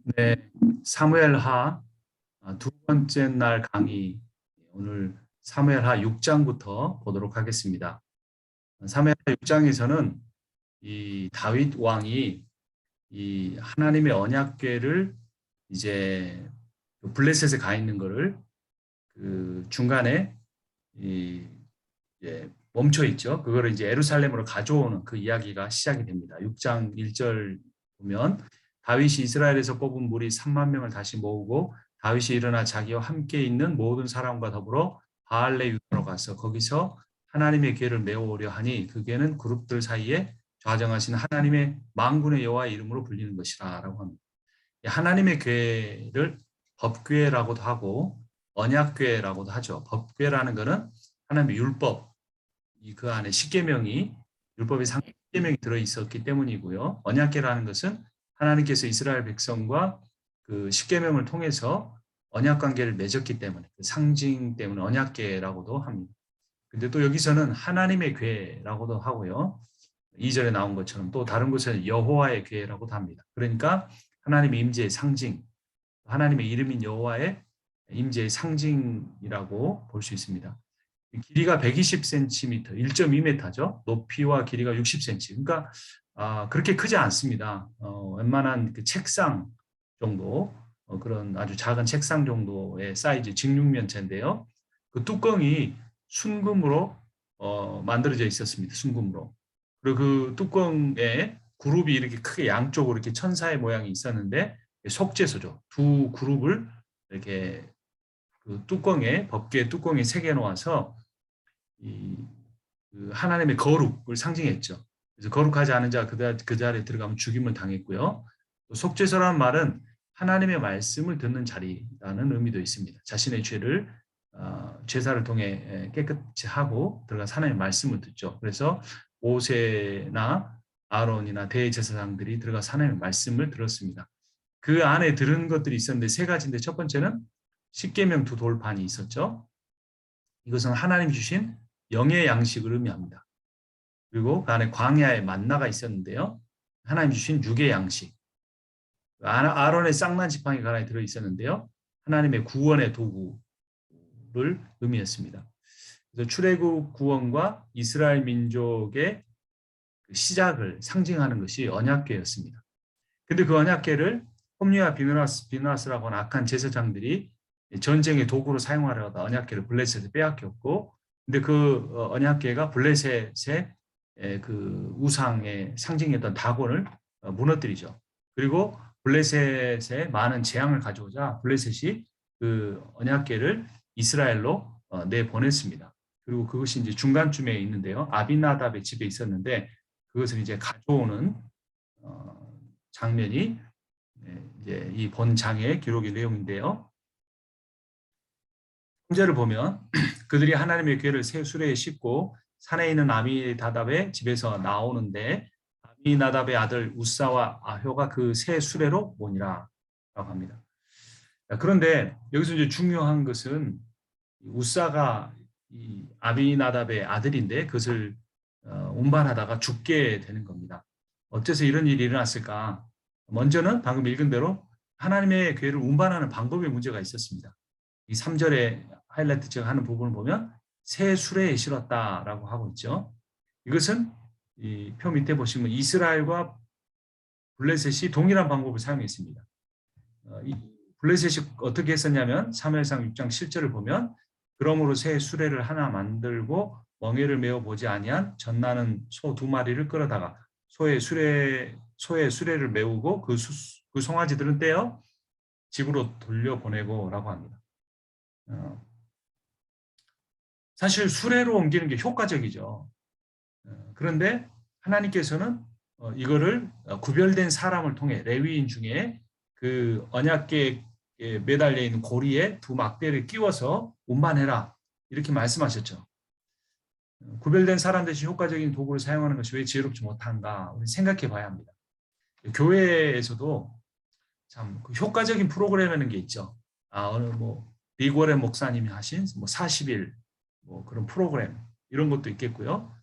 네, 사무엘하 두 번째 날 강의, 오늘 사무엘하 6장부터 보도록 하겠습니다. 사무엘하 6장에서는 이 다윗 왕이 이 하나님의 언약궤를 이제 그 블레셋에 가 있는 거를 그 중간에 이 멈춰 있죠. 그거를 이제 예루살렘으로 가져오는 그 이야기가 시작이 됩니다. 6장 1절 보면 다윗이 이스라엘에서 뽑은 무리 3만 명을 다시 모으고 다윗이 일어나 자기와 함께 있는 모든 사람과 더불어 바알레 유다로 가서 거기서 하나님의 궤를 메어오려 하니 그 궤는 그룹들 사이에 좌정하신 하나님의 만군의 여호와의 이름으로 불리는 것이라라고 합니다. 하나님의 궤를 법궤라고도 하고 언약궤라고도 하죠. 법궤라는 것은 하나님의 율법, 그 안에 십계명이 율법의 십계명이 들어 있었기 때문이고요. 언약궤라는 것은 하나님께서 이스라엘 백성과 그 십계명을 통해서 언약 관계를 맺었기 때문에 그 상징 때문에 언약궤라고도 합니다. 근데 또 여기서는 하나님의 궤라고도 하고요. 2절에 나온 것처럼 또 다른 곳에는 여호와의 궤라고도 합니다. 그러니까 하나님의 임재의 상징, 하나님의 이름인 여호와의 임재의 상징이라고 볼 수 있습니다. 길이가 120cm, 1.2m죠. 높이와 길이가 60cm. 그러니까 그렇게 크지 않습니다. 웬만한 그 책상 정도, 그런 아주 작은 책상 정도의 사이즈 직육면체인데요. 그 뚜껑이 순금으로 만들어져 있었습니다. 순금으로. 그리고 그 뚜껑에 그룹이 이렇게 크게 양쪽으로 이렇게 천사의 모양이 있었는데 속죄소죠. 두 그룹을 이렇게 그 뚜껑에 법궤 뚜껑에 새겨 놓아서 그 하나님의 거룩을 상징했죠. 그래서 거룩하지 않은 자가 그 자리에 들어가면 죽임을 당했고요. 또 속죄소라는 말은 하나님의 말씀을 듣는 자리라는 의미도 있습니다. 자신의 죄를 제사를 통해 깨끗이 하고 들어가서 하나님의 말씀을 듣죠. 그래서 모세나 아론이나 대제사장들이 들어가서 하나님의 말씀을 들었습니다. 그 안에 들은 것들이 있었는데 세 가지인데 첫 번째는 십계명 두 돌판이 있었죠. 이것은 하나님 주신 영의 양식을 의미합니다. 그리고 그 안에 광야의 만나가 있었는데요. 하나님 주신 육의 양식. 아론의 쌍난 지팡이가 하나 들어 있었는데요. 하나님의 구원의 도구를 의미했습니다. 그래서 출애굽 구원과 이스라엘 민족의 시작을 상징하는 것이 언약궤였습니다. 근데 그 언약궤를 홈리와 비누아스라고 하는 악한 제사장들이 전쟁의 도구로 사용하려다 언약궤를 블레셋에 빼앗겼고, 근데 그 언약궤가 블레셋의 그 우상의 상징이었던 다곤을 무너뜨리죠. 그리고 블레셋에 많은 재앙을 가져오자 블레셋이 그 언약궤를 이스라엘로 내보냈습니다. 그리고 그것이 이제 중간쯤에 있는데요. 아비나답의 집에 있었는데 그것을 이제 가져오는 장면이 이제 이 본장의 기록의 내용인데요. 3절을 보면 그들이 하나님의 궤를 새 수레에 싣고 산에 있는 아미나답의 집에서 나오는데 아미나답의 아들 우사와 아효가 그 새 수레로 모니라 라고 합니다. 그런데 여기서 이제 중요한 것은 우사가 이 아미나답의 아들인데 그것을 운반하다가 죽게 되는 겁니다. 어째서 이런 일이 일어났을까? 먼저는 방금 읽은 대로 하나님의 궤를 운반하는 방법에 문제가 있었습니다. 이 3절에 하이라이트 하는 부분을 보면 새 수레에 실었다라고 하고 있죠. 이것은 이 표 밑에 보시면 이스라엘과 블레셋이 동일한 방법을 사용했습니다. 이 블레셋이 어떻게 했었냐면 사무엘상 6장 7절을 보면 그러므로 새 수레를 하나 만들고 멍에를 메어 보지 아니한 전나는 소 2마리를 끌어다가 소의 수레를 메우고 그 송아지들은 떼어 집으로 돌려보내고라고 합니다. 사실 수레로 옮기는 게 효과적이죠. 그런데 하나님께서는 이거를 구별된 사람을 통해 레위인 중에 그 언약궤에 매달려 있는 고리에 두 막대를 끼워서 운반해라 이렇게 말씀하셨죠. 구별된 사람 대신 효과적인 도구를 사용하는 것이 왜 지혜롭지 못한가 우리 생각해 봐야 합니다. 교회에서도 참 효과적인 프로그램이라는 게 있죠. 어느 뭐 리고레 목사님이 하신 뭐 40일 뭐 그런 프로그램 이런 것도 있겠고요.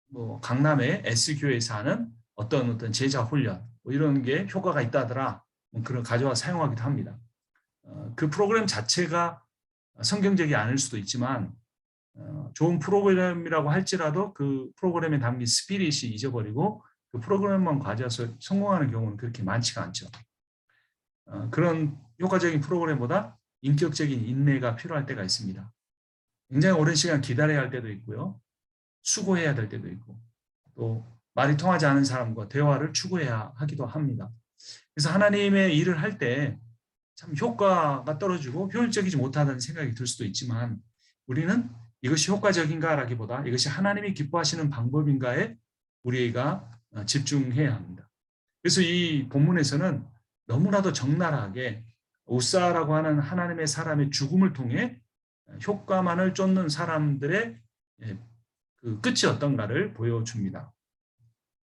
뭐 강남의 S교회에서 하는 어떤 제자 훈련 뭐 이런 게 효과가 있다더라. 그런 가져와 사용하기도 합니다. 그 프로그램 자체가 성경적이 아닐 수도 있지만 좋은 프로그램이라고 할지라도 그 프로그램에 담긴 스피릿이 잊어버리고 그 프로그램만 가져와서 성공하는 경우는 그렇게 많지가 않죠. 그런 효과적인 프로그램보다 인격적인 인내가 필요할 때가 있습니다. 굉장히 오랜 시간 기다려야 할 때도 있고요. 수고해야 될 때도 있고 또 말이 통하지 않은 사람과 대화를 추구해야 하기도 합니다. 그래서 하나님의 일을 할 때 참 효과가 떨어지고 효율적이지 못하다는 생각이 들 수도 있지만 우리는 이것이 효과적인가라기보다 이것이 하나님이 기뻐하시는 방법인가에 우리가 집중해야 합니다. 그래서 이 본문에서는 너무나도 적나라하게 우사라고 하는 하나님의 사람의 죽음을 통해 효과만을 쫓는 사람들의 그 끝이 어떤가를 보여줍니다.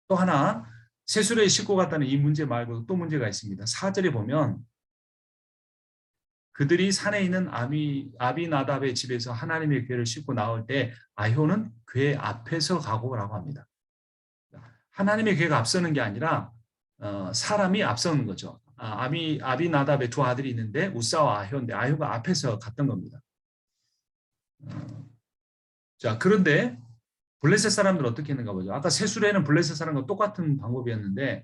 또 하나 세술에 싣고 갔다는 이 문제 말고 또 문제가 있습니다. 4절에 보면 그들이 산에 있는 아비나답의 집에서 하나님의 궤를 싣고 나올 때 아효는 궤 앞에서 가고라고 합니다. 하나님의 궤가 앞서는 게 아니라 사람이 앞서는 거죠. 아비나답의 두 아들이 있는데 우사와 아효인데 아효가 앞에서 갔던 겁니다. 자, 그런데 블레셋 사람들 어떻게 했는가 보죠. 아까 세술에는 블레셋 사람과 똑같은 방법이었는데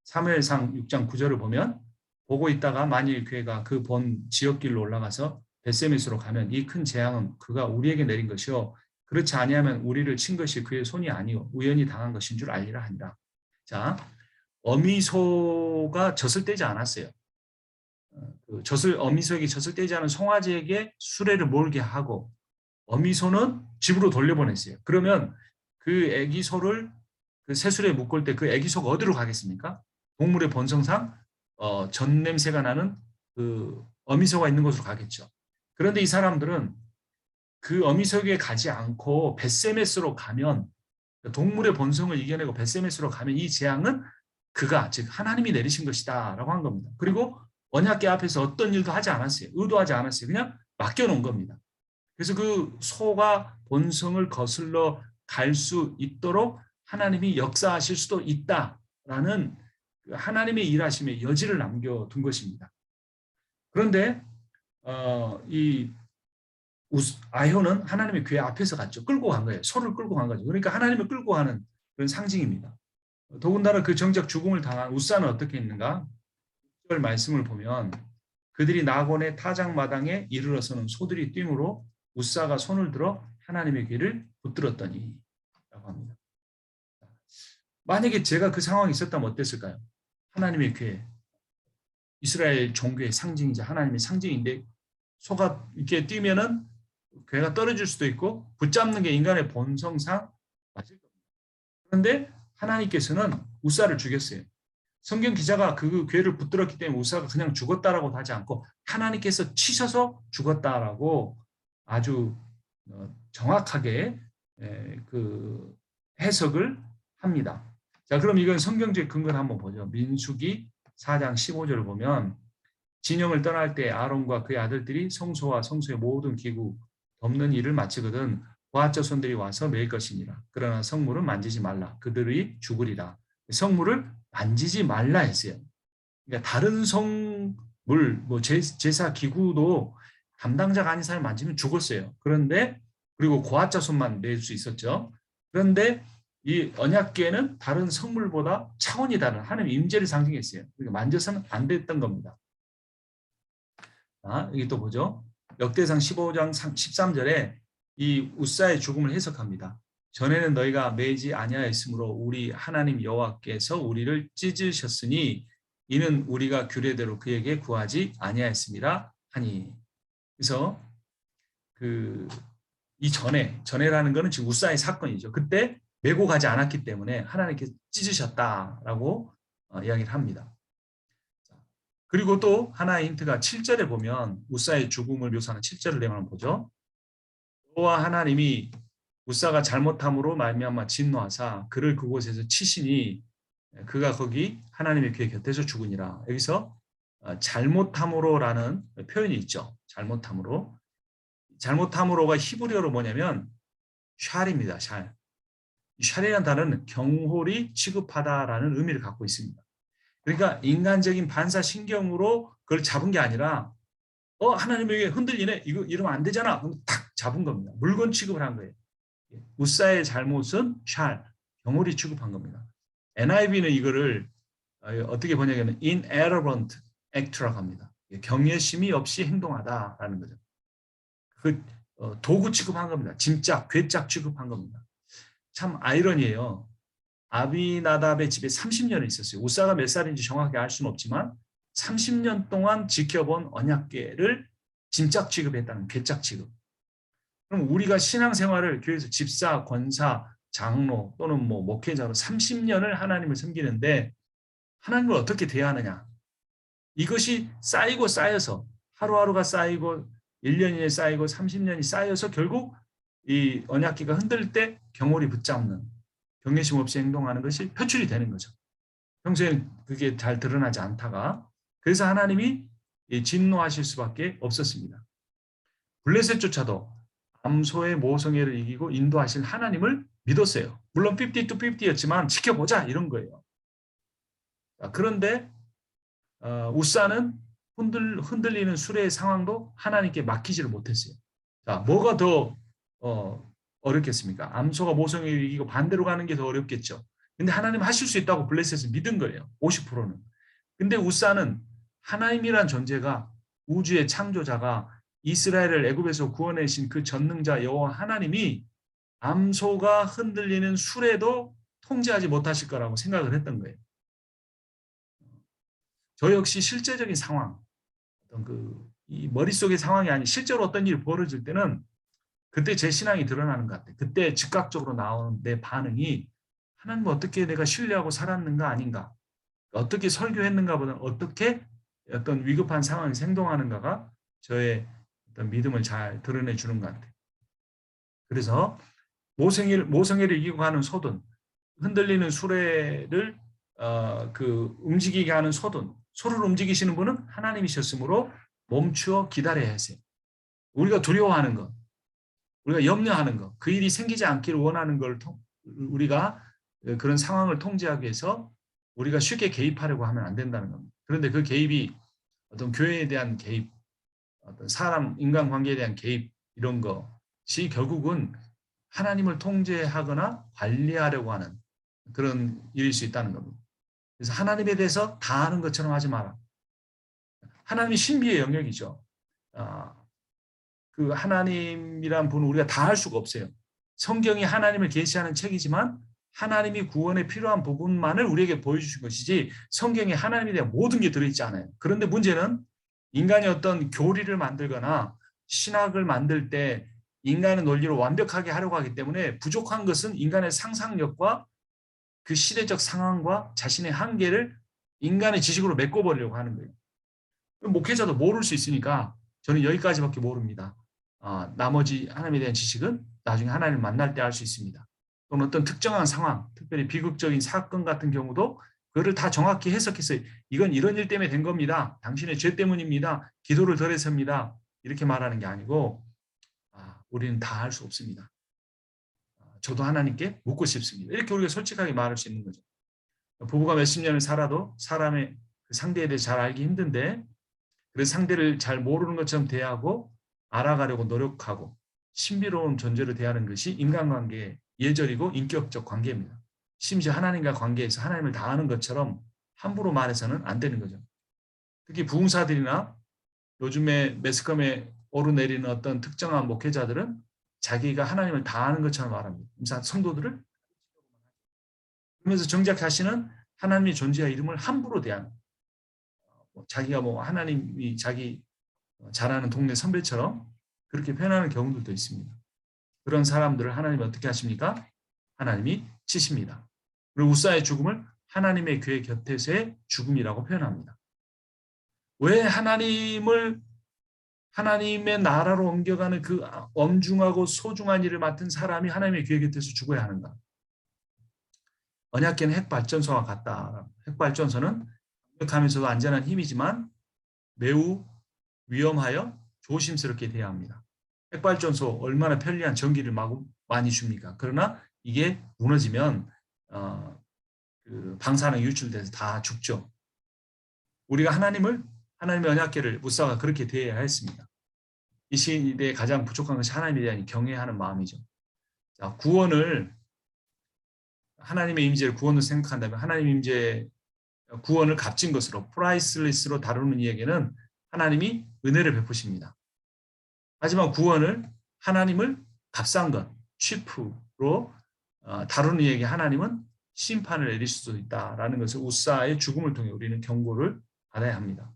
사무엘상 6장 9절을 보면 보고 있다가 만일 궤가 그 본 지역길로 올라가서 벳세메스로 가면 이 큰 재앙은 그가 우리에게 내린 것이요 그렇지 아니하면 우리를 친 것이 그의 손이 아니요 우연히 당한 것인 줄 알리라 하니라. 자, 어미소가 젖을 떼지 않았어요. 어미소에게 젖을 떼지 않은 송아지에게 수레를 몰게 하고 어미소는 집으로 돌려보냈어요. 그러면 그 아기소를 그 새술에 묶을 때 그 아기소가 어디로 가겠습니까? 동물의 본성상 전 냄새가 나는 그 어미소가 있는 곳으로 가겠죠. 그런데 이 사람들은 그 어미소에 가지 않고 벳세메스로 가면 동물의 본성을 이겨내고 벳세메스로 가면 이 재앙은 그가 즉 하나님이 내리신 것이다라고 한 겁니다. 그리고 언약궤 앞에서 어떤 일도 하지 않았어요. 의도하지 않았어요. 그냥 맡겨놓은 겁니다. 그래서 그 소가 본성을 거슬러 갈 수 있도록 하나님이 역사하실 수도 있다라는 하나님의 일하심의 여지를 남겨둔 것입니다. 그런데 이 아효는 하나님의 궤 앞에서 갔죠. 끌고 간 거예요. 소를 끌고 간 거죠. 그러니까 하나님을 끌고 가는 그런 상징입니다. 더군다나 그 정작 죽음을 당한 우사는 어떻게 했는가? 6절 말씀을 보면 그들이 나곤의 타작마당에 이르러서는 소들이 뛰므로 우사가 손을 들어 하나님의 궤를 붙들었더니 라고 합니다. 만약에 제가 그 상황이 있었다면 어땠을까요? 하나님의 궤, 이스라엘 종교의 상징이자 하나님의 상징인데 소가 이렇게 뛰면은 궤가 떨어질 수도 있고 붙잡는 게 인간의 본성상 맞을 겁니다. 그런데 하나님께서는 우사를 죽였어요. 성경 기자가 그 궤를 붙들었기 때문에 우사가 그냥 죽었다라고 하지 않고 하나님께서 치셔서 죽었다라고 아주 정확하게 그 해석을 합니다. 자, 그럼 이건 성경적 근거를 한번 보죠. 민수기 4장 15절을 보면 진영을 떠날 때 아론과 그의 아들들이 성소와 성소의 모든 기구 덮는 일을 마치거든 고앗 자손들이 와서 매일 것이니라. 그러나 성물은 만지지 말라. 그들이 죽으리라. 성물을 만지지 말라 했어요. 그러니까 다른 성물, 뭐 제사 기구도 담당자가 아닌 사람이 만지면 죽었어요. 그런데 그리고 고앗 자손만 낼 수 있었죠. 그런데 이 언약궤는 다른 성물보다 차원이 다른 하나님 임재를 상징했어요. 그러니까 만져서는 안 됐던 겁니다. 자, 여기 또 보죠. 역대상 15장 13절에 이 우사의 죽음을 해석합니다. 전에는 너희가 매지 아니하였으므로 우리 하나님 여호와께서 우리를 찢으셨으니 이는 우리가 규례대로 그에게 구하지 아니하였습니다 하니. 그래서 이 전에라는 것은 지금 우사의 사건이죠. 그때 메고 가지 않았기 때문에 하나님께서 찢으셨다라고 이야기를 합니다. 그리고 또 하나의 힌트가 7절에 보면 우사의 죽음을 묘사하는 7절을 내면 보죠. 여호와 하나님이 우사가 잘못함으로 말미암아 진노하사 그를 그곳에서 치시니 그가 거기 하나님의 궤 곁에서 죽으니라. 여기서 잘못함으로라는 표현이 있죠. 잘못함으로. 잘못함으로가 히브리어로 뭐냐면 샬입니다. 샬. 샬이라는 단어는 경홀히 취급하다라는 의미를 갖고 있습니다. 그러니까 인간적인 반사신경으로 그걸 잡은 게 아니라 하나님에게 흔들리네. 이거 이러면 안 되잖아. 그럼 탁 잡은 겁니다. 물건 취급을 한 거예요. 우사의 잘못은 경홀히 취급한 겁니다. NIV는 이거를 어떻게 번역하면 inerrant act라고 합니다. 경외심이 없이 행동하다라는 거죠. 그 도구 취급한 겁니다. 짐짝, 괴짝 취급한 겁니다. 참 아이러니해요. 아비나답의 집에 30년을 있었어요. 우사가 몇 살인지 정확하게 알 수는 없지만 30년 동안 지켜본 언약궤를 짐짝 취급했다는 괴짝 취급. 그럼 우리가 신앙생활을 교회에서 집사, 권사, 장로 또는 목회자로 30년을 하나님을 섬기는데 하나님을 어떻게 대하느냐. 이것이 쌓이고 쌓여서 하루하루가 쌓이고 1년이 쌓이고 30년이 쌓여서 결국 이 언약궤가 흔들 때 경홀히 붙잡는 경외심 없이 행동하는 것이 표출이 되는 거죠. 평소에 그게 잘 드러나지 않다가 그래서 하나님이 진노하실 수밖에 없었습니다. 블레셋조차도 암소의 모성애를 이기고 인도하실 하나님을 믿었어요. 물론 50-50였지만 지켜보자 이런 거예요. 그런데 우사는 흔들리는 수레의 상황도 하나님께 맡기지를 못했어요. 자, 뭐가 더 어렵겠습니까? 암소가 모성애를 이기고 반대로 가는 게 더 어렵겠죠. 근데 하나님 하실 수 있다고 블레셋을 믿은 거예요. 50%는. 근데 우사는 하나님이란 존재가 우주의 창조자가 이스라엘을 애굽에서 구원해신 그 전능자 여호와 하나님이 암소가 흔들리는 수레도 통제하지 못하실 거라고 생각을 했던 거예요. 저 역시 실제적인 상황, 어떤 이 머릿속의 상황이 아닌 실제로 어떤 일이 벌어질 때는 그때 제 신앙이 드러나는 것 같아요. 그때 즉각적으로 나오는 내 반응이 하나님 어떻게 내가 신뢰하고 살았는가 아닌가, 어떻게 설교했는가 보다는 어떻게 어떤 위급한 상황에서 행동하는가가 저의 어떤 믿음을 잘 드러내 주는 것 같아요. 그래서 모성애를 이기고 가는 소든, 흔들리는 수레를 움직이게 하는 소를 움직이시는 분은 하나님이셨으므로 멈추어 기다려야 하세요. 우리가 두려워하는 것, 우리가 염려하는 것, 그 일이 생기지 않기를 원하는 걸 우리가 그런 상황을 통제하기 위해서 우리가 쉽게 개입하려고 하면 안 된다는 겁니다. 그런데 그 개입이 어떤 교회에 대한 개입, 어떤 사람, 인간관계에 대한 개입 이런 것이 결국은 하나님을 통제하거나 관리하려고 하는 그런 일일 수 있다는 겁니다. 그래서 하나님에 대해서 다 아는 것처럼 하지 마라. 하나님이 신비의 영역이죠. 그 하나님이란 분은 우리가 다 할 수가 없어요. 성경이 하나님을 계시하는 책이지만 하나님이 구원에 필요한 부분만을 우리에게 보여주신 것이지 성경에 하나님에 대한 모든 게 들어있지 않아요. 그런데 문제는 인간이 어떤 교리를 만들거나 신학을 만들 때 인간의 논리로 완벽하게 하려고 하기 때문에 부족한 것은 인간의 상상력과 그 시대적 상황과 자신의 한계를 인간의 지식으로 메꿔버리려고 하는 거예요. 목회자도 모를 수 있으니까 저는 여기까지밖에 모릅니다. 나머지 하나님에 대한 지식은 나중에 하나님을 만날 때 알 수 있습니다. 또는 어떤 특정한 상황, 특별히 비극적인 사건 같은 경우도 그거를 다 정확히 해석해서 이건 이런 일 때문에 된 겁니다. 당신의 죄 때문입니다. 기도를 덜 해서입니다. 이렇게 말하는 게 아니고 우리는 다 할 수 없습니다. 저도 하나님께 묻고 싶습니다. 이렇게 우리가 솔직하게 말할 수 있는 거죠. 부부가 몇십 년을 살아도 사람의 상대에 대해 잘 알기 힘든데 그래서 상대를 잘 모르는 것처럼 대하고 알아가려고 노력하고 신비로운 존재로 대하는 것이 인간관계의 예절이고 인격적 관계입니다. 심지어 하나님과 관계에서 하나님을 다 아는 것처럼 함부로 말해서는 안 되는 거죠. 특히 부흥사들이나 요즘에 매스컴에 오르내리는 어떤 특정한 목회자들은 자기가 하나님을 다 아는 것처럼 말합니다. 성도들을 그러면서 정작 자신은 하나님의 존재와 이름을 함부로 대하는 자기가 하나님이 자기 잘 아는 동네 선배처럼 그렇게 표현하는 경우들도 있습니다. 그런 사람들을 하나님이 어떻게 하십니까? 하나님이 치십니다. 그리고 우사의 죽음을 하나님의 교회 곁에서의 죽음이라고 표현합니다. 왜 하나님의 나라로 옮겨가는 그 엄중하고 소중한 일을 맡은 사람이 하나님의 교회 곁에서 죽어야 하는가? 언약궤는 핵발전소와 같다. 핵발전소는 강력하면서도 안전한 힘이지만 매우 위험하여 조심스럽게 돼야 합니다. 핵발전소 얼마나 편리한 전기를 많이 줍니까? 그러나 이게 무너지면 그 방사능 유출돼서 다 죽죠. 우리가 하나님의 언약궤를 우사가 그렇게 대해야 했습니다. 이 시대에 가장 부족한 것이 하나님에 대한 경외하는 마음이죠. 자, 하나님의 임재를 구원을 생각한다면 하나님의 임재 구원을 값진 것으로 프라이슬리스로 다루는 이에게는 하나님이 은혜를 베푸십니다. 하지만 구원을 하나님을 값싼 것, 취프로 다루는 이에게 하나님은 심판을 내릴 수도 있다라는 것을 우사의 죽음을 통해 우리는 경고를 받아야 합니다.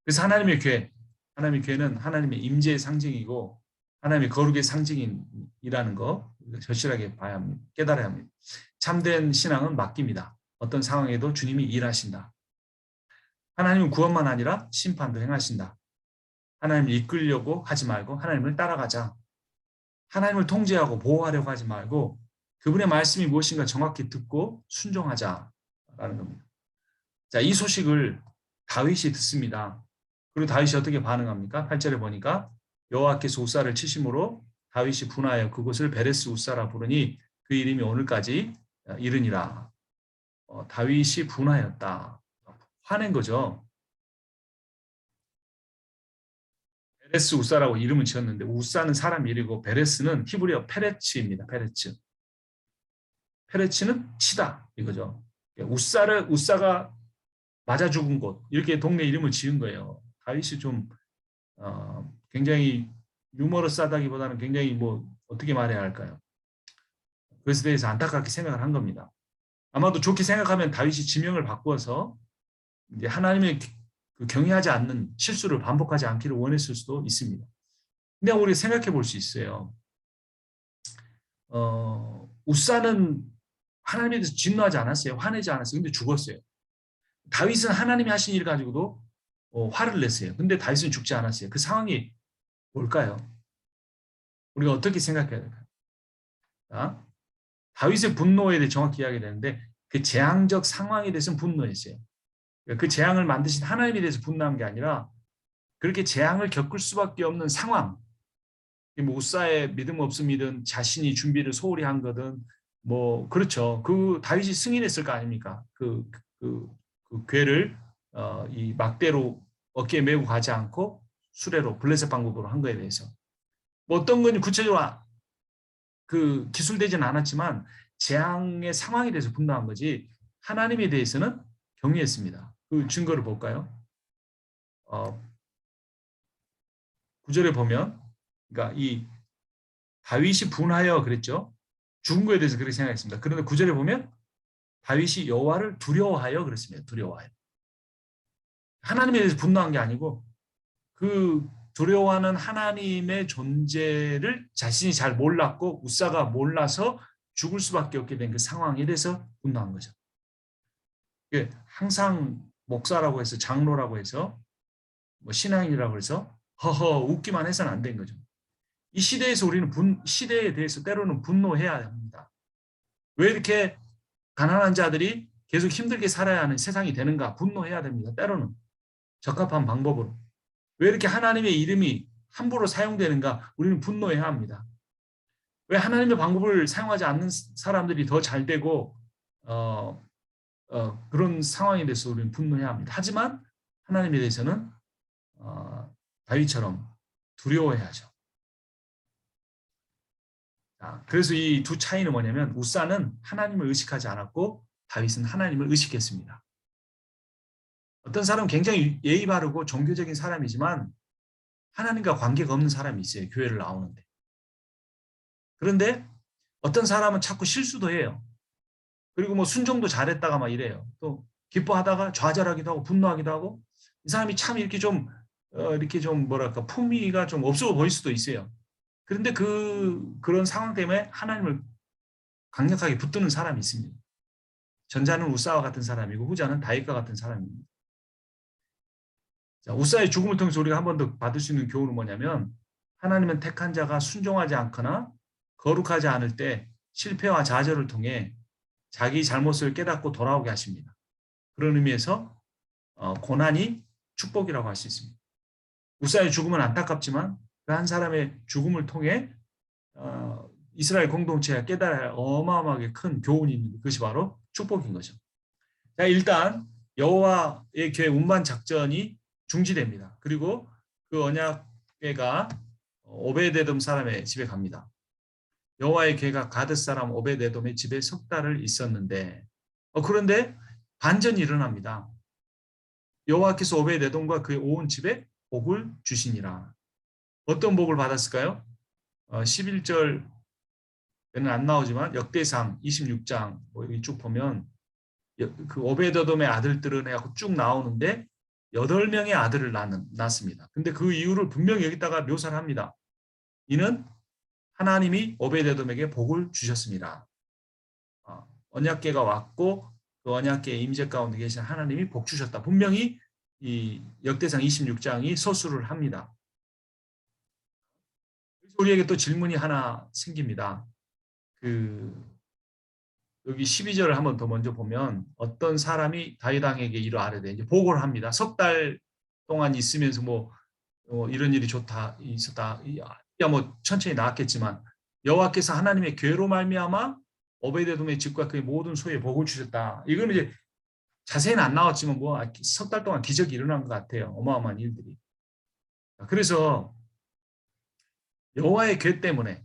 그래서 하나님의 교회는 하나님의 임재의 상징이고 하나님의 거룩의 상징이라는 거 절실하게 봐야 합니다. 깨달아야 합니다. 참된 신앙은 맡깁니다. 어떤 상황에도 주님이 일하신다. 하나님은 구원만 아니라 심판도 행하신다. 하나님을 이끌려고 하지 말고 하나님을 따라가자. 하나님을 통제하고 보호하려고 하지 말고 그분의 말씀이 무엇인가 정확히 듣고 순종하자라는 겁니다. 자, 이 소식을 다윗이 듣습니다. 그리고 다윗이 어떻게 반응합니까? 8절에 보니까 여호와께서 우사를 치심으로 다윗이 분하여 그곳을 베레스 우사라 부르니 그 이름이 오늘까지 이르니라. 다윗이 분하였다. 화낸 거죠. 베레스 우사라고 이름을 지었는데 우사는 사람 이름이고 베레스는 히브리어 페레츠입니다. 페레츠는 치다 이거죠. 우사가 맞아 죽은 곳 이렇게 동네 이름을 지은 거예요. 다윗이 좀 굉장히 유머러스하다기보다는 굉장히 어떻게 말해야 할까요? 그것에 대해서 안타깝게 생각을 한 겁니다. 아마도 좋게 생각하면 다윗이 지명을 바꾸어서 이제 하나님의 경외하지 않는 실수를 반복하지 않기를 원했을 수도 있습니다. 근데 우리 생각해 볼 수 있어요. 우사는 하나님에 대해서 진노하지 않았어요. 화내지 않았어요. 근데 죽었어요. 다윗은 하나님이 하신 일 가지고도 화를 냈어요. 근데 다윗은 죽지 않았어요. 그 상황이 뭘까요? 우리가 어떻게 생각해야 될까요? 자, 다윗의 분노에 대해 정확히 이야기해야 되는데 그 재앙적 상황에 대해서는 분노했어요. 그 재앙을 만드신 하나님에 대해서 분노한 게 아니라 그렇게 재앙을 겪을 수밖에 없는 상황, 우사의 믿음 없음이든 자신이 준비를 소홀히 한 거든 그렇죠. 그 다윗이 승인했을 거 아닙니까? 그 궤를 이 막대로 어깨에 메고 가지 않고 수레로 블레셋 방법으로 한 거에 대해서 어떤 건 구체적으로 기술되지는 않았지만 재앙의 상황에 대해서 분노한 거지 하나님에 대해서는 경외했습니다. 그 증거를 볼까요? 9절에 보면 그러니까 이 다윗이 분하여 그랬죠. 죽은 거에 대해서 그렇게 생각했습니다. 그런데 9절에 보면 다윗이 여호와를 두려워하여 그랬습니다. 두려워하여. 하나님에 대해서 분노한 게 아니고 그 두려워하는 하나님의 존재를 자신이 잘 몰랐고 우사가 몰라서 죽을 수밖에 없게 된 그 상황에 대해서 분노한 거죠. 항상 목사라고 해서 장로라고 해서 신앙인이라고 해서 허허 웃기만 해서는 안 된 거죠. 이 시대에서 우리는 시대에 대해서 때로는 분노해야 합니다. 왜 이렇게 가난한 자들이 계속 힘들게 살아야 하는 세상이 되는가 분노해야 됩니다. 때로는 적합한 방법으로. 왜 이렇게 하나님의 이름이 함부로 사용되는가 우리는 분노해야 합니다. 왜 하나님의 방법을 사용하지 않는 사람들이 더 잘 되고 그런 상황에 대해서 우리는 분노해야 합니다. 하지만 하나님에 대해서는 다윗처럼 두려워해야죠. 그래서 이 두 차이는 뭐냐면 우사는 하나님을 의식하지 않았고 다윗은 하나님을 의식했습니다. 어떤 사람은 굉장히 예의 바르고 종교적인 사람이지만 하나님과 관계가 없는 사람이 있어요. 교회를 나오는데. 그런데 어떤 사람은 자꾸 실수도 해요. 그리고 순종도 잘했다가 막 이래요. 또 기뻐하다가 좌절하기도 하고 분노하기도 하고 이 사람이 참 이렇게 좀 뭐랄까 품위가 좀 없어 보일 수도 있어요. 그런데 그런 상황 때문에 하나님을 강력하게 붙드는 사람이 있습니다. 전자는 우사와 같은 사람이고 후자는 다윗과 같은 사람입니다. 자, 우사의 죽음을 통해서 우리가 한 번 더 받을 수 있는 교훈은 뭐냐면 하나님은 택한 자가 순종하지 않거나 거룩하지 않을 때 실패와 좌절을 통해 자기 잘못을 깨닫고 돌아오게 하십니다. 그런 의미에서 고난이 축복이라고 할 수 있습니다. 우사의 죽음은 안타깝지만 그 한 사람의 죽음을 통해 이스라엘 공동체가 깨달아야 할 어마어마하게 큰 교훈이 있는 것이 바로 축복인 거죠. 자, 일단 여호와의 교회 운반 작전이 중지됩니다. 그리고 그 언약궤가 오베데돔 사람의 집에 갑니다. 여호와의 궤가 가드 사람 오베데돔의 집에 석 달을 있었는데 그런데 반전이 일어납니다. 여호와께서 오베데돔과 그의 온 집에 복을 주시니라. 어떤 복을 받았을까요? 11절에는 안 나오지만 역대상 26장 여기 쭉 보면 그 오베데돔의 아들들은 해갖고 쭉 나오는데 8명의 아들을 낳습니다. 근데 그 이유를 분명히 여기다가 묘사를 합니다. 이는 하나님이 오베데돔에게 복을 주셨습니다. 언약궤가 왔고 그 언약궤의 임재 가운데 계신 하나님이 복 주셨다. 분명히 이 역대상 26장이 서술을 합니다. 그래서 우리에게 또 질문이 하나 생깁니다. 여기 12절을 한번 더 먼저 보면 어떤 사람이 다윗 왕에게 이러하되 이제 보고를 합니다. 석 달 동안 있으면서 이런 일이 있었다. 뭐 천천히 나왔겠지만 여호와께서 하나님의 궤로 말미암아 오베데돔의 집과 그의 모든 소유에 복을 주셨다. 이건 이제 자세히는 안 나왔지만 석 달 동안 기적이 일어난 것 같아요. 어마어마한 일들이. 그래서 여호와의 궤 때문에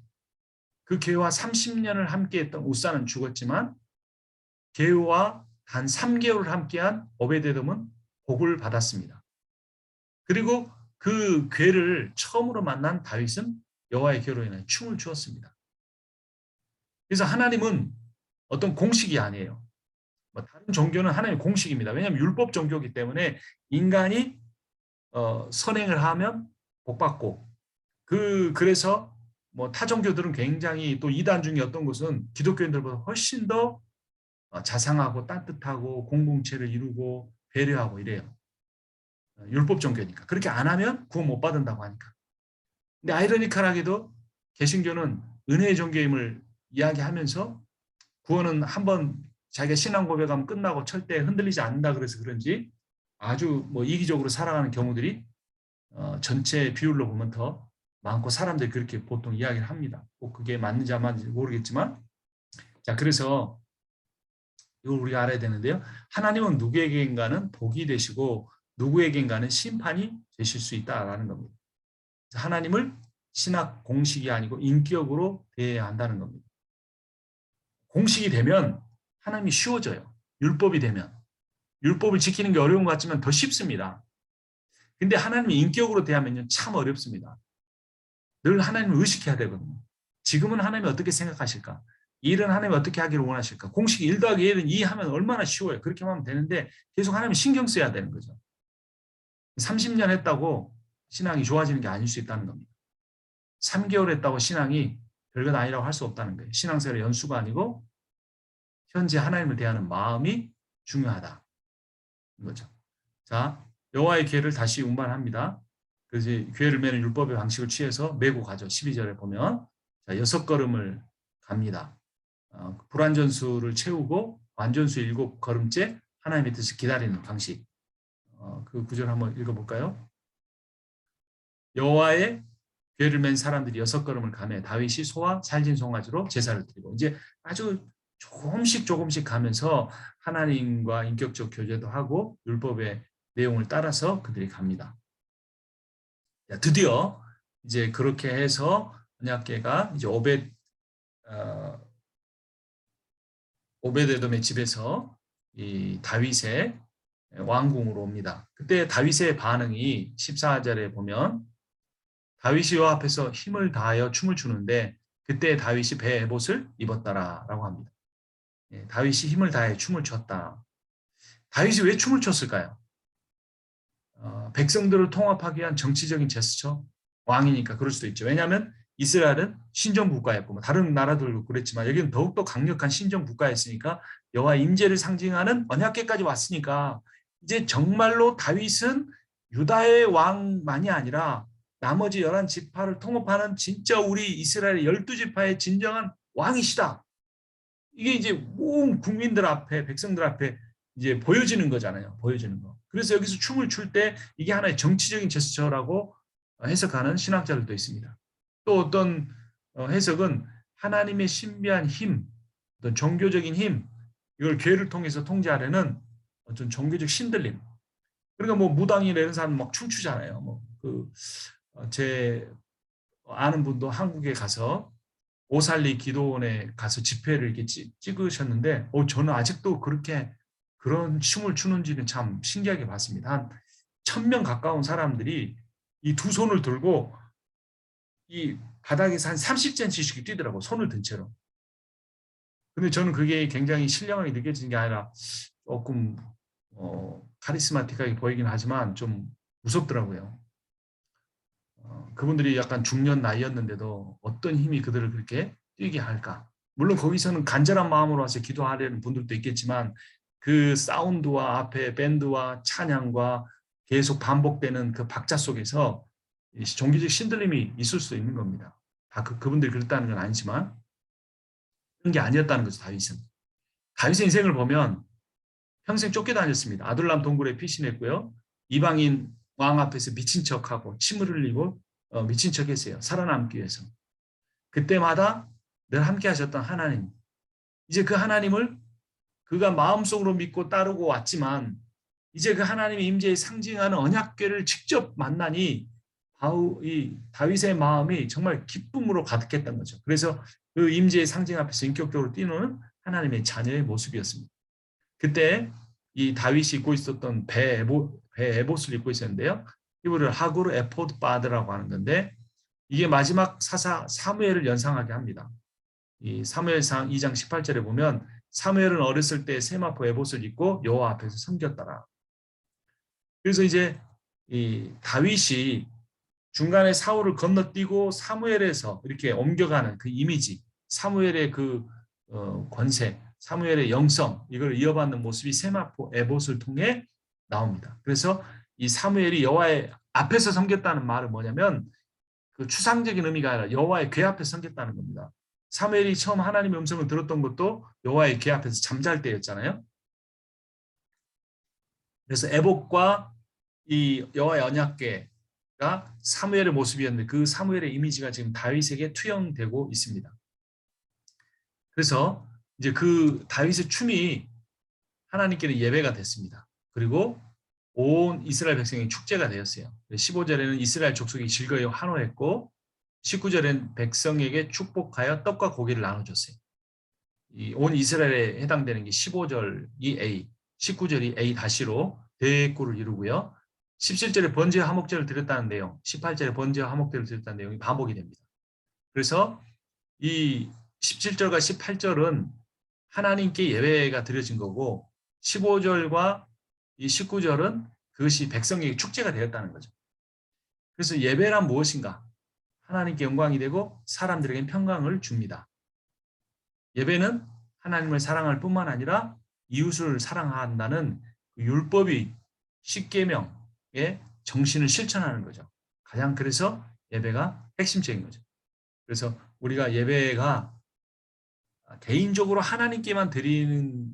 그 궤와 30년을 함께했던 우사는 죽었지만 궤와 단 3개월을 함께한 오베데돔은 복을 받았습니다. 그리고 그 궤를 처음으로 만난 다윗은 여호와의 궤로 인해 춤을 추었습니다. 그래서 하나님은 어떤 공식이 아니에요. 다른 종교는 하나님의 공식입니다. 왜냐하면 율법 종교이기 때문에 인간이 선행을 하면 복받고 그래서 타 종교들은 굉장히 또 이단 중에 어떤 것은 기독교인들보다 훨씬 더 자상하고 따뜻하고 공동체를 이루고 배려하고 이래요. 율법 종교니까. 그렇게 안 하면 구원 못 받는다고 하니까. 근데 아이러니컬하게도 개신교는 은혜의 종교임을 이야기하면서 구원은 한번 자기가 신앙 고백하면 끝나고 절대 흔들리지 않는다 그래서 그런지 아주 이기적으로 살아가는 경우들이 전체 비율로 보면 더 많고 사람들이 그렇게 보통 이야기를 합니다. 꼭 그게 맞는지 안 맞는지 모르겠지만 자 그래서 이걸 우리가 알아야 되는데요. 하나님은 누구에게인가는 복이 되시고 누구에게인가는 심판이 되실 수 있다라는 겁니다. 하나님을 신학 공식이 아니고 인격으로 대해야 한다는 겁니다. 공식이 되면 하나님이 쉬워져요. 율법이 되면. 율법을 지키는 게 어려운 것 같지만 더 쉽습니다. 근데 하나님이 인격으로 대하면 참 어렵습니다. 늘 하나님을 의식해야 되거든요. 지금은 하나님이 어떻게 생각하실까? 이 일은 하나님이 어떻게 하기를 원하실까? 공식 1 더하기 1은 2 하면 얼마나 쉬워요. 그렇게 하면 되는데 계속 하나님 신경 써야 되는 거죠. 30년 했다고 신앙이 좋아지는 게 아닐 수 있다는 겁니다. 3개월 했다고 신앙이 별것 아니라고 할 수 없다는 거예요. 신앙생활의 연수가 아니고 현재 하나님을 대하는 마음이 중요하다. 거죠. 자, 여호와의 궤를 다시 운반합니다. 그래서 궤를 매는 율법의 방식을 취해서 메고 가죠. 12절에 보면 자, 6걸음을 갑니다. 불완전수를 채우고 완전수 7걸음째 하나님의 뜻을 기다리는 방식. 그 구절 한번 읽어볼까요? 여호와의 궤를 맨 사람들이 6걸음을 가매 다윗이 소와 살진 송아지로 제사를 드리고 이제 아주 조금씩 가면서 하나님과 인격적 교제도 하고 율법의 내용을 따라서 그들이 갑니다. 드디어 이제 그렇게 해서 언약궤가 이제 오베데돔의 집에서 이 다윗의 왕궁으로 옵니다. 그때 다윗의 반응이 14절에 보면 다윗이 요 앞에서 힘을 다하여 춤을 추는데 그때 다윗이 배 에봇을 입었다라고 합니다. 다윗이 힘을 다해 춤을 췄다. 다윗이 왜 춤을 췄을까요? 백성들을 통합하기 위한 정치적인 제스처, 왕이니까 그럴 수도 있죠. 왜냐하면 이스라엘은 신정 국가였고 다른 나라들도 그랬지만 여기는 더욱더 강력한 신정 국가였으니까 여호와 임재를 상징하는 언약궤까지 왔으니까 이제 정말로 다윗은 유다의 왕만이 아니라 나머지 11지파를 통합하는 진짜 우리 이스라엘의 12지파의 진정한 왕이시다. 이게 이제 온 국민들 앞에 백성들 앞에 이제 보여지는 거잖아요. 보여지는 거. 그래서 여기서 춤을 출 때 이게 하나의 정치적인 제스처라고 해석하는 신학자들도 있습니다. 또 어떤 해석은 하나님의 신비한 힘, 어떤 종교적인 힘, 이걸 교회를 통해서 통제하려는 어떤 종교적 신들림. 그러니까 뭐 무당이 내는 사람 막 춤추잖아요. 제 아는 분도 한국에 가서 오살리 기도원에 가서 집회를 이렇게 찍으셨는데, 저는 아직도 그렇게 그런 춤을 추는지는 참 신기하게 봤습니다. 한 1,000명 가까운 사람들이 이 두 손을 들고 이 바닥에서 한 30cm씩 뛰더라고, 손을 든 채로. 근데 저는 그게 굉장히 신령하게 느껴지는 게 아니라 조금 카리스마틱하게 보이긴 하지만 좀 무섭더라고요. 그분들이 약간 중년 나이였는데도 어떤 힘이 그들을 그렇게 뛰게 할까? 물론 거기서는 간절한 마음으로 와서 기도하려는 분들도 있겠지만 그 사운드와 앞에 밴드와 찬양과 계속 반복되는 그 박자 속에서 종교적 신들림이 있을 수 있는 겁니다. 다 그분들이 그랬다는 건 아니지만 그런 게 아니었다는 거죠, 다윗은. 다윗의 인생을 보면 평생 쫓겨다녔습니다. 아둘람 동굴에 피신했고요. 이방인 왕 앞에서 미친 척하고 침을 흘리고 미친 척했어요. 살아남기 위해서. 그때마다 늘 함께 하셨던 하나님. 이제 그 하나님을 그가 마음속으로 믿고 따르고 왔지만 이제 그 하나님의 임재에 상징하는 언약궤를 직접 만나니 이 다윗의 마음이 정말 기쁨으로 가득했던 거죠. 그래서 그 임재의 상징 앞에서 인격적으로 뛰노는 하나님의 자녀의 모습이었습니다. 그때 이 다윗이 입고 있었던 배 에봇을 입고 있었는데요. 이거를 하구르 에포드 바드라고 하는 건데 이게 마지막 사사 사무엘을 연상하게 합니다. 이 사무엘상 2장 18절에 보면 사무엘은 어렸을 때 세마포 에봇을 입고 여호와 앞에서 섬겼더라. 그래서 이제 이 다윗이 중간에 사울을 건너뛰고 사무엘에서 이렇게 옮겨가는 그 이미지, 사무엘의 그 권세, 사무엘의 영성, 이걸 이어받는 모습이 세마포 에봇을 통해 나옵니다. 그래서 이 사무엘이 여호와의 앞에서 섬겼다는 말은 뭐냐면 그 추상적인 의미가 아니라 여호와의 궤 앞에서 섬겼다는 겁니다. 사무엘이 처음 하나님의 음성을 들었던 것도 여호와의 궤 앞에서 잠잘 때였잖아요. 그래서 에봇과 이 여호와의 언약궤가 사무엘의 모습이었는데 그 사무엘의 이미지가 지금 다윗에게 투영되고 있습니다. 그래서 이제 그 다윗의 춤이 하나님께는 예배가 됐습니다. 그리고 온 이스라엘 백성이 축제가 되었어요. 15절에는 이스라엘 족속이 즐거이 환호했고 19절엔 백성에게 축복하여 떡과 고기를 나눠줬어요. 온 이스라엘에 해당되는 게 15절이 A, 19절이 A 다시로 대꾸를 이루고요. 17절에 번제와 화목제를 드렸다는 내용, 18절에 번제와 화목제를 드렸다는 내용이 반복이 됩니다. 그래서 이 17절과 18절은 하나님께 예배가 드려진 거고 15절과 이 19절은 그것이 백성에게 축제가 되었다는 거죠. 그래서 예배란 무엇인가? 하나님께 영광이 되고 사람들에게 평강을 줍니다. 예배는 하나님을 사랑할 뿐만 아니라 이웃을 사랑한다는 율법이 10계명의 정신을 실천하는 거죠. 가장 그래서 예배가 핵심적인 거죠. 그래서 우리가 예배가 개인적으로 하나님께만 드리는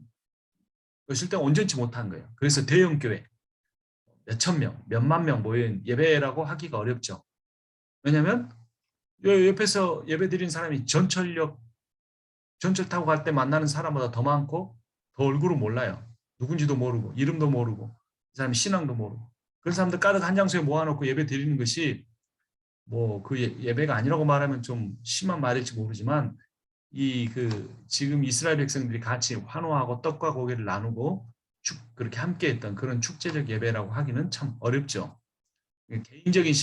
것일 때 온전치 못한 거예요. 그래서 대형교회 몇천 명, 몇만 명 모인 예배라고 하기가 어렵죠. 왜냐하면 옆에서 예배 드리는 사람이 전철 타고 갈 때 만나는 사람보다 더 많고 더 얼굴을 몰라요. 누군지도 모르고 이름도 모르고 그 사람이 신앙도 모르고 그런 사람들 가득 한 장소에 모아놓고 예배 드리는 것이 뭐 그 예배가 아니라고 말하면 좀 심한 말일지 모르지만 지금 이스라엘 백성들이 같이 환호하고 떡과 고기를 나누고 그렇게 함께 했던 그런 축제적 예배라고 하기는 참 어렵죠. 개인적인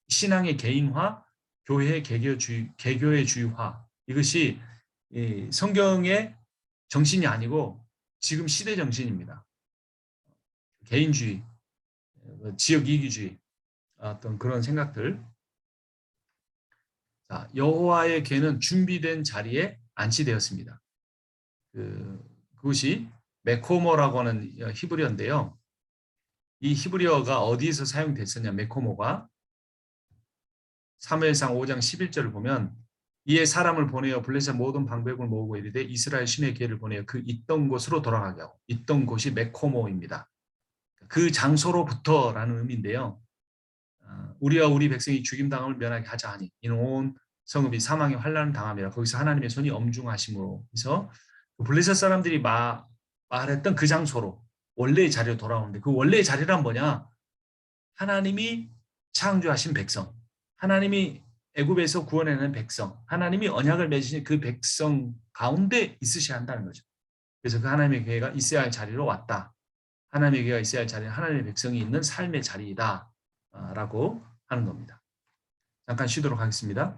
신앙의 개인화, 교회의 개교의 주의화, 이것이 성경의 정신이 아니고 지금 시대 정신입니다. 개인주의, 지역 이기주의, 어떤 그런 생각들. 자, 여호와의 궤는 준비된 자리에 안치되었습니다. 그것이 메코모라고 하는 히브리어인데요. 이 히브리어가 어디에서 사용됐었냐, 메코모가 사무엘상 5장 11절을 보면 이에 사람을 보내어 블레셋 모든 방백을 모으고 이르되 이스라엘 신의 궤를 보내어 그 있던 곳으로 돌아가게 하고 있던 곳이 메코모입니다. 그 장소로부터라는 의미인데요. 우리와 우리 백성이 죽임당함을 면하게 하자 하니 이는 온 성읍이 사망의 환난을 당함이라. 거기서 하나님의 손이 엄중하심으로 해서 블레셋 사람들이 말했던 그 장소로 원래의 자리로 돌아오는데 그 원래의 자리란 뭐냐? 하나님이 창조하신 백성, 하나님이 애굽에서 구원해낸 백성, 하나님이 언약을 맺으신 그 백성 가운데 있으셔야 한다는 거죠. 그래서 그 하나님의 교회가 있어야 할 자리로 왔다. 하나님의 교회가 있어야 할 자리는 하나님의 백성이 있는 삶의 자리이다 라고 하는 겁니다. 잠깐 쉬도록 하겠습니다.